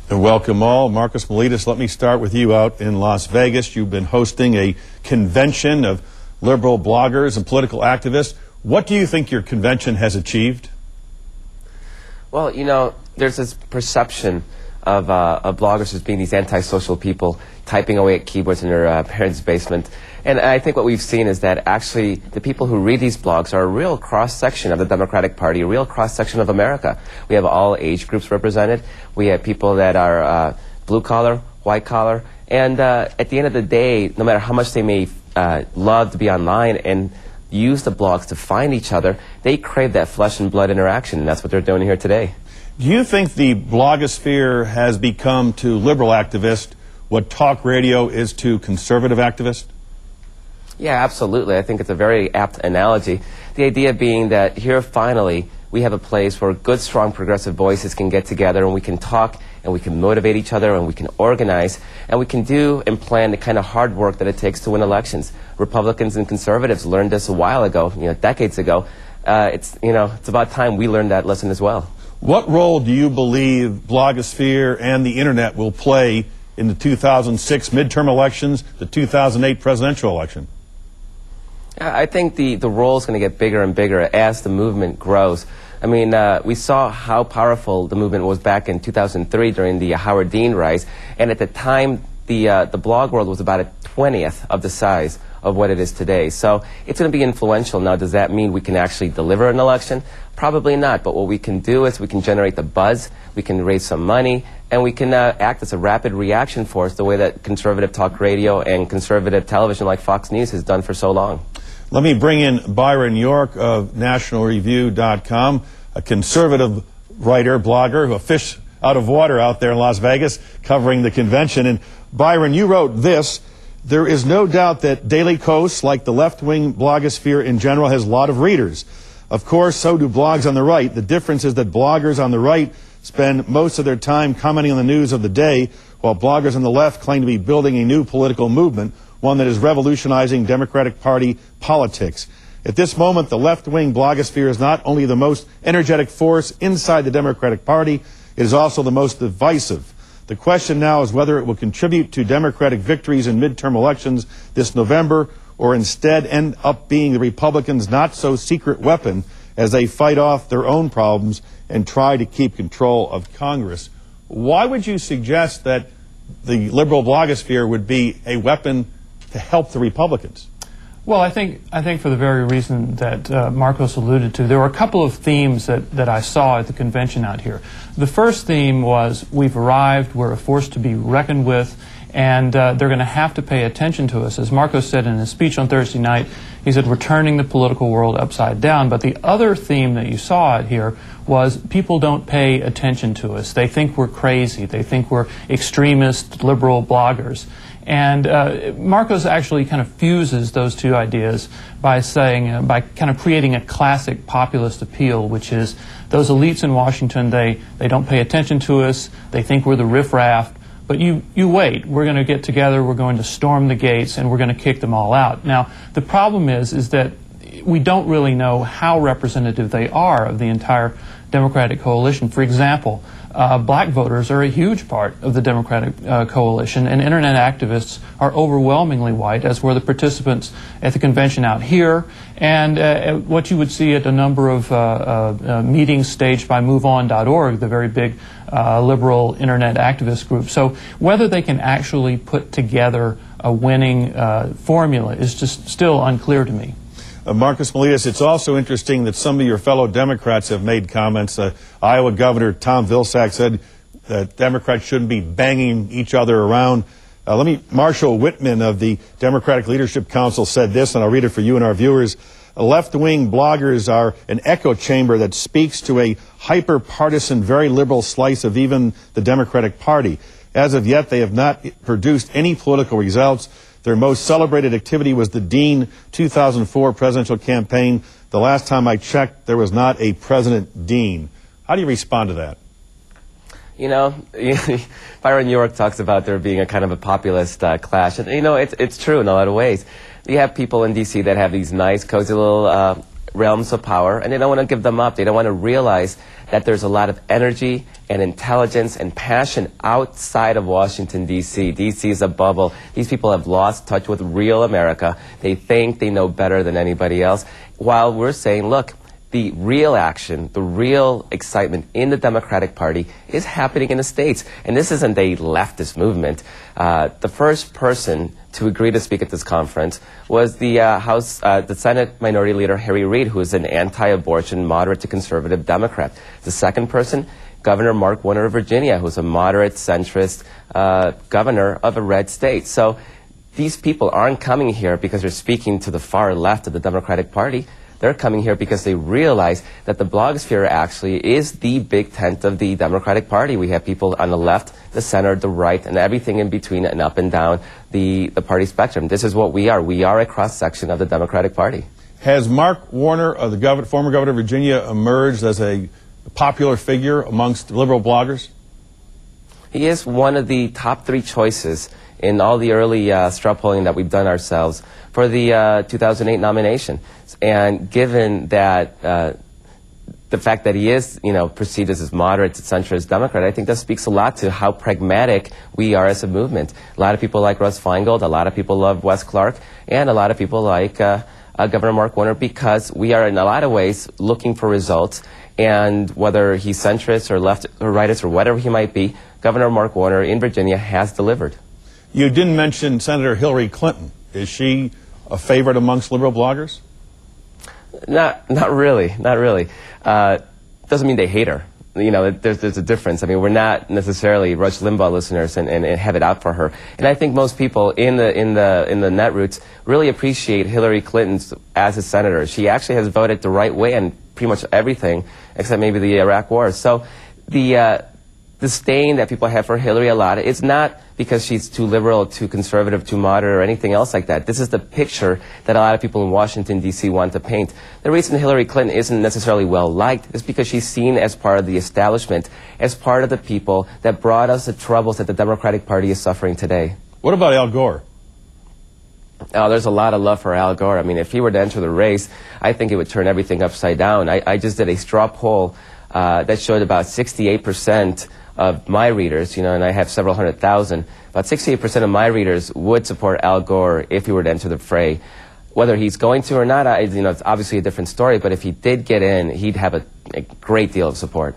And welcome all. Marcus Miletus, let me start with you out in Las Vegas. You've been hosting a convention of liberal bloggers and political activists. What do you think your convention has achieved? Well, you know, there's this perception of bloggers as being these antisocial people typing away at keyboards in their parents' basement. And I think what we've seen is that actually the people who read these blogs are a real cross-section of the Democratic Party, a real cross-section of America. We have all age groups represented. We have people that are blue-collar, white-collar. And at the end of the day, no matter how much they may love to be online and use the blogs to find each other, they crave that flesh and blood interaction, and that's what they're doing here today. Do you think the blogosphere has become to liberal activists what talk radio is to conservative activists? Yeah, absolutely. I think it's a very apt analogy. The idea being that here finally we have a place where good, strong, progressive voices can get together and we can talk and we can motivate each other and we can organize and we can do and plan the kind of hard work that it takes to win elections. Republicans and conservatives learned this a while ago, decades ago. It's about time we learned that lesson as well. What role do you believe blogosphere and the internet will play in the 2006 midterm elections, the 2008 presidential election? I think the role is going to get bigger and bigger as the movement grows. I mean, we saw how powerful the movement was back in 2003 during the Howard Dean rise, and at the time, the blog world was about a 20th of the size of what it is today. So it's going to be influential. Now, does that mean we can actually deliver an election? Probably not, but what we can do is we can generate the buzz, we can raise some money, and we can act as a rapid reaction force the way that conservative talk radio and conservative television like Fox News has done for so long. Let me bring in Byron York of NationalReview.com, a conservative writer, blogger, a fish out of water out there in Las Vegas covering the convention. And Byron, you wrote this: there is no doubt that daily kOS, like the left-wing blogosphere in general, has a lot of readers. Of course, so do blogs on the right. The difference is that bloggers on the right spend most of their time commenting on the news of the day, while bloggers on the left claim to be building a new political movement, one that is revolutionizing Democratic Party politics. At this moment, the left-wing blogosphere is not only the most energetic force inside the Democratic Party, it is also the most divisive. The question now is whether it will contribute to Democratic victories in midterm elections this November, or instead end up being the Republicans' not-so-secret weapon as they fight off their own problems and try to keep control of Congress. Why would you suggest that the liberal blogosphere would be a weapon to help the Republicans? Well, I think for the very reason that Marcos alluded to, there were a couple of themes that I saw at the convention out here. The first theme was, we've arrived, we're a force to be reckoned with, and they're going to have to pay attention to us. As Marcos said in his speech on Thursday night, he said we're turning the political world upside down. But the other theme that you saw out here was people don't pay attention to us. They think we're crazy. They think we're extremist liberal bloggers. And Marcos actually kind of fuses those two ideas by saying, by kind of creating a classic populist appeal, which is those elites in Washington, they don't pay attention to us, they think we're the riffraff, but you wait, we're going to get together, we're going to storm the gates, and we're going to kick them all out. Now, the problem is that we don't really know how representative they are of the entire Democratic coalition. For example, black voters are a huge part of the Democratic coalition, and internet activists are overwhelmingly white, as were the participants at the convention out here, and what you would see at a number of meetings staged by MoveOn.org, the very big liberal internet activist group. So whether they can actually put together a winning formula is just still unclear to me. Marcus Miletus, it's also interesting that some of your fellow Democrats have made comments. Iowa Governor Tom Vilsack said that Democrats shouldn't be banging each other around. Marshall Whitman of the Democratic Leadership Council said this, and I'll read it for you and our viewers. Left-wing bloggers are an echo chamber that speaks to a hyper-partisan, very liberal slice of even the Democratic Party. As of yet, they have not produced any political results. Their most celebrated activity was the Dean 2004 presidential campaign. The last time I checked, there was not a President Dean. How do you respond to that? You know, Byron York talks about there being a kind of a populist clash. And, you know, it's true in a lot of ways. You have people in D.C. that have these nice, cozy little realms of power, and they don't want to give them up. They don't want to realize that there's a lot of energy and intelligence and passion outside of Washington, D.C. D.C. is a bubble. These people have lost touch with real America. They think they know better than anybody else, while we're saying, look, the real action, the real excitement in the Democratic Party is happening in the states. And this isn't a leftist movement. The first person to agree to speak at this conference was the Senate Minority Leader Harry Reid, who is an anti-abortion, moderate to conservative Democrat. The second person, Governor Mark Warner of Virginia, who's a moderate, centrist governor of a red state. So these people aren't coming here because they're speaking to the far left of the Democratic Party. They're coming here because they realize that the blogosphere actually is the big tent of the Democratic Party. We have people on the left, the center, the right, and everything in between and up and down the party spectrum. This is what we are. We are a cross-section of the Democratic Party. Has Mark Warner, the former governor of Virginia, emerged as a popular figure amongst liberal bloggers? He is one of the top 3 choices in all the early straw polling that we've done ourselves for the 2008 nomination. And given that the fact that he is, perceived as a moderate to centrist Democrat, I think that speaks a lot to how pragmatic we are as a movement. A lot of people like Russ Feingold, a lot of people love Wes Clark, and a lot of people like Governor Mark Warner, because we are in a lot of ways looking for results. And whether he's centrist or left or rightist or whatever he might be, Governor Mark Warner in Virginia has delivered. You didn't mention Senator Hillary Clinton. Is she a favorite amongst liberal bloggers? Not really. Doesn't mean they hate her. There's a difference. I mean, we're not necessarily Rush Limbaugh listeners and have it out for her. And I think most people in the netroots really appreciate Hillary Clinton as a senator. She actually has voted the right way on pretty much everything except maybe the Iraq War. So the disdain that people have for Hillary a lot, it's not because she's too liberal, too conservative, too moderate, or anything else like that. This is the picture that a lot of people in Washington, D.C. want to paint. The reason Hillary Clinton isn't necessarily well-liked is because she's seen as part of the establishment, as part of the people that brought us the troubles that the Democratic Party is suffering today. What about Al Gore? Oh, there's a lot of love for Al Gore. I mean, if he were to enter the race, I think it would turn everything upside down. I just did a straw poll that showed about 68% of my readers, and I have several 100,000, about 68% of my readers would support Al Gore if he were to enter the fray. Whether he's going to or not, it's obviously a different story, but if he did get in, he'd have a great deal of support.